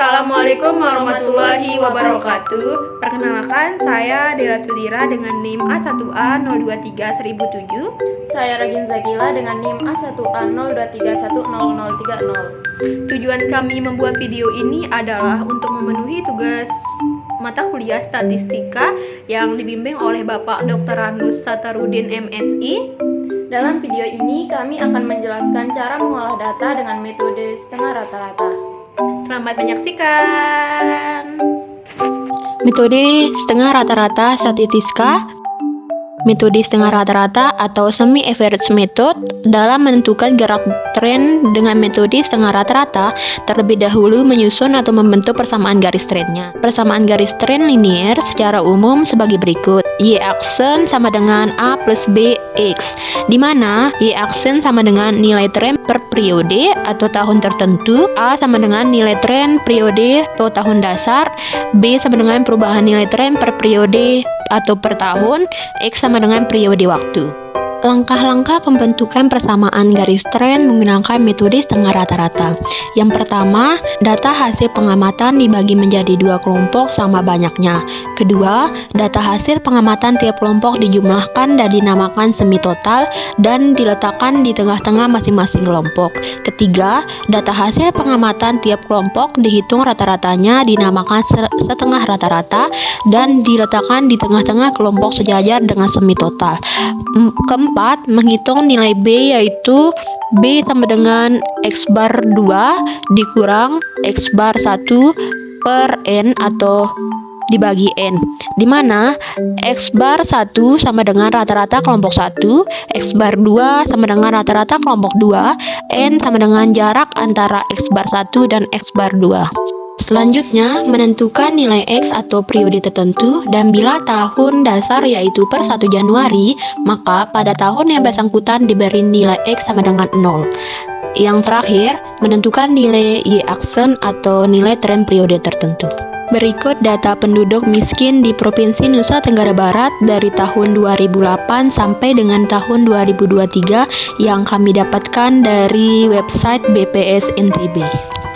Assalamualaikum warahmatullahi wabarakatuh. Perkenalkan, saya Dela Sudira dengan NIM A1A023107. Saya Ragin Zakila dengan NIM A1A02310030. Tujuan kami membuat video ini adalah untuk memenuhi tugas mata kuliah statistika yang dibimbing oleh Bapak Dr. Randus Satarudin MSI. Dalam video ini kami akan menjelaskan cara mengolah data dengan metode setengah rata-rata. Selamat menyaksikan. Metode setengah rata-rata statistika. Metode setengah rata-rata atau semi-average method dalam menentukan gerak tren dengan metode setengah rata-rata terlebih dahulu menyusun atau membentuk persamaan garis trennya. Persamaan garis tren linier secara umum sebagai berikut. Y aksen sama dengan A plus B X, di mana Y aksen sama dengan nilai tren per periode atau tahun tertentu, A sama dengan nilai tren periode atau tahun dasar, B sama dengan perubahan nilai tren per periode atau per tahun, X sama dengan periode waktu. Langkah-langkah pembentukan persamaan garis tren menggunakan metode setengah rata-rata. Yang pertama, data hasil pengamatan dibagi menjadi dua kelompok sama banyaknya. Kedua, data hasil pengamatan tiap kelompok dijumlahkan dan dinamakan semi total dan diletakkan di tengah-tengah masing-masing kelompok. Ketiga, data hasil pengamatan tiap kelompok dihitung rata-ratanya dinamakan setengah rata-rata dan diletakkan di tengah-tengah kelompok sejajar dengan semi total. Keempat, menghitung nilai B, yaitu B sama dengan X bar 2 dikurang X bar 1 per N atau dibagi N, di mana X bar 1 sama dengan rata-rata kelompok 1, X bar 2 sama dengan rata-rata kelompok 2, N sama dengan jarak antara X bar 1 dan X bar 2. Selanjutnya, menentukan nilai X atau periode tertentu dan bila tahun dasar yaitu per 1 Januari, maka pada tahun yang bersangkutan diberi nilai X sama dengan 0. Yang terakhir, menentukan nilai Y aksen atau nilai tren periode tertentu. Berikut data penduduk miskin di Provinsi Nusa Tenggara Barat dari tahun 2008 sampai dengan tahun 2023 yang kami dapatkan dari website BPS NTB.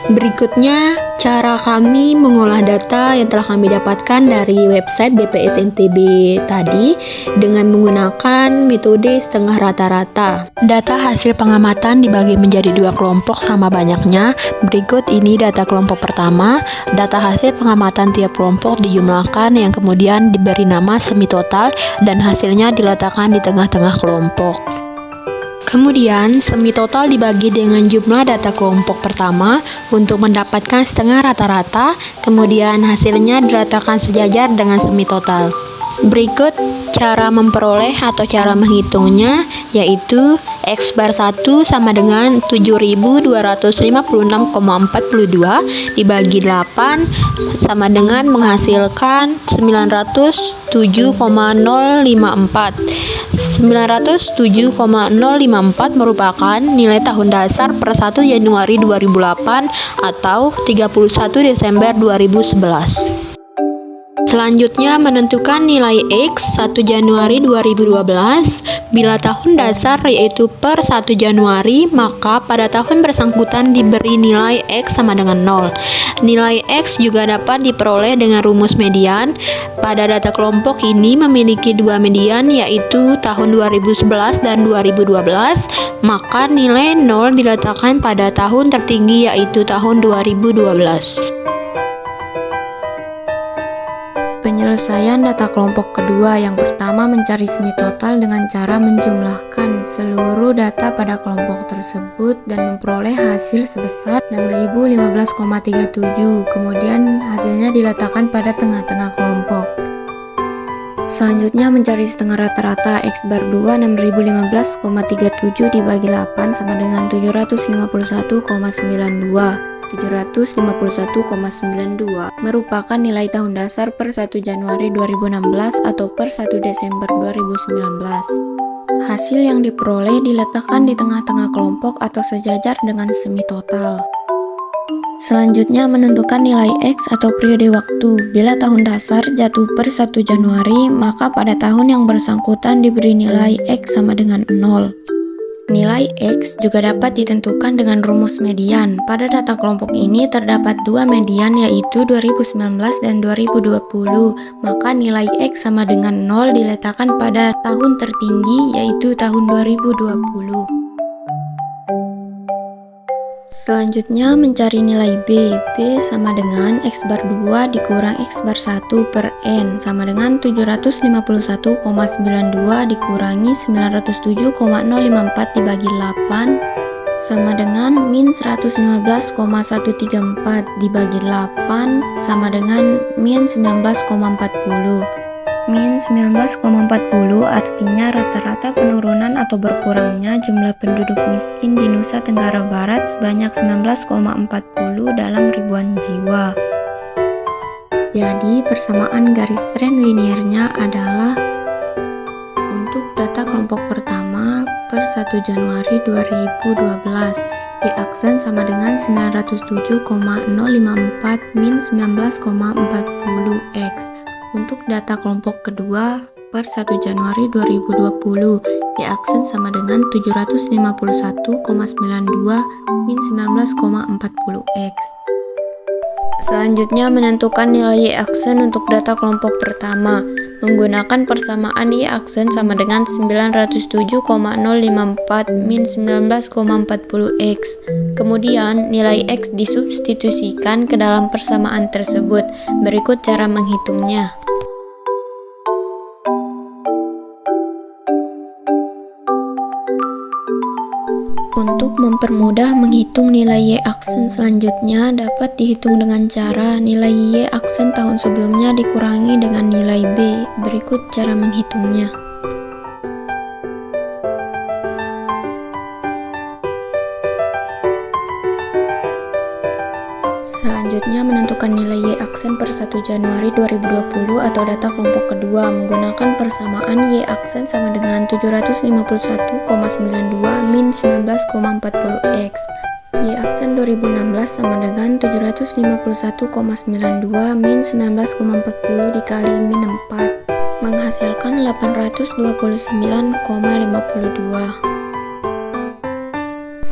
Berikutnya, cara kami mengolah data yang telah kami dapatkan dari website BPS NTB tadi dengan menggunakan metode setengah rata-rata. Data hasil pengamatan dibagi menjadi dua kelompok sama banyaknya. Berikut ini data kelompok pertama. Data hasil pengamatan tiap kelompok dijumlahkan yang kemudian diberi nama semi total dan hasilnya diletakkan di tengah-tengah kelompok. Kemudian, semi total dibagi dengan jumlah data kelompok pertama untuk mendapatkan setengah rata-rata, kemudian hasilnya diletakkan sejajar dengan semi total. Berikut cara memperoleh atau cara menghitungnya, yaitu X bar 1 sama dengan 7256,42 dibagi 8 sama dengan menghasilkan 907,054. 907,054 merupakan nilai tahun dasar per 1 Januari 2008 atau 31 Desember 2011. Selanjutnya, menentukan nilai X 1 Januari 2012. Bila tahun dasar yaitu per 1 Januari, maka pada tahun bersangkutan diberi nilai X sama dengan 0. Nilai X juga dapat diperoleh dengan rumus median. Pada data kelompok ini memiliki dua median, yaitu tahun 2011 dan 2012, maka nilai 0 diletakkan pada tahun tertinggi yaitu tahun 2012. Penyelesaian data kelompok kedua, yang pertama mencari semi total dengan cara menjumlahkan seluruh data pada kelompok tersebut dan memperoleh hasil sebesar 6015,37. Kemudian hasilnya diletakkan pada tengah-tengah kelompok. Selanjutnya mencari setengah rata-rata X bar 2 6015,37 dibagi 8 sama dengan 751,92. 751,92 merupakan nilai tahun dasar per 1 Januari 2016 atau per 1 Desember 2019. Hasil yang diperoleh diletakkan di tengah-tengah kelompok atau sejajar dengan semi total. Selanjutnya menentukan nilai X atau periode waktu. Bila tahun dasar jatuh per 1 Januari, maka pada tahun yang bersangkutan diberi nilai X sama dengan 0. Nilai X juga dapat ditentukan dengan rumus median. Pada data kelompok ini terdapat dua median yaitu 2019 dan 2020. Maka nilai X sama dengan 0 diletakkan pada tahun tertinggi yaitu tahun 2020. Selanjutnya mencari nilai B. B sama dengan X bar 2 dikurang X bar 1 per N sama dengan 751,92 dikurangi 907,054 dibagi 8 sama dengan min 115,134 dibagi 8 sama dengan min 19,40. Min 19,40 artinya rata-rata penurunan atau berkurangnya jumlah penduduk miskin di Nusa Tenggara Barat sebanyak 19,40 dalam ribuan jiwa. Jadi persamaan garis tren liniernya adalah untuk data kelompok pertama per 1 Januari 2012 Y aksen sama dengan 907,054 min 19,40 X. Untuk data kelompok kedua per 1 Januari 2020, Y aksen sama dengan 751,92 min 19,40 X. Selanjutnya menentukan nilai Y aksen untuk data kelompok pertama menggunakan persamaan Y aksen sama dengan 907,054 min 19,40 X. Kemudian nilai X disubstitusikan ke dalam persamaan tersebut. Berikut cara menghitungnya. Untuk mempermudah menghitung nilai Y aksen selanjutnya dapat dihitung dengan cara nilai Y aksen tahun sebelumnya dikurangi dengan nilai B. Berikut cara menghitungnya. Selanjutnya menentukan nilai Y aksen per 1 Januari 2020 atau data kelompok kedua menggunakan persamaan Y aksen sama dengan 751,92 min 19,40 X. Y aksen 2016 sama dengan 751,92 min 19,40 dikali min 4 menghasilkan 829,52.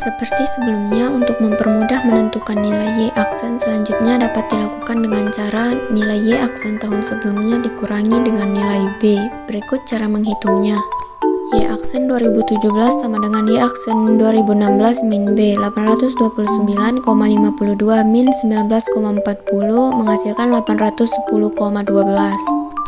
Seperti sebelumnya, untuk mempermudah menentukan nilai Y aksen selanjutnya dapat dilakukan dengan cara nilai Y aksen tahun sebelumnya dikurangi dengan nilai B. Berikut cara menghitungnya. Y aksen 2017 sama dengan Y aksen 2016 min B. 829,52 min 19,40 menghasilkan 810,12.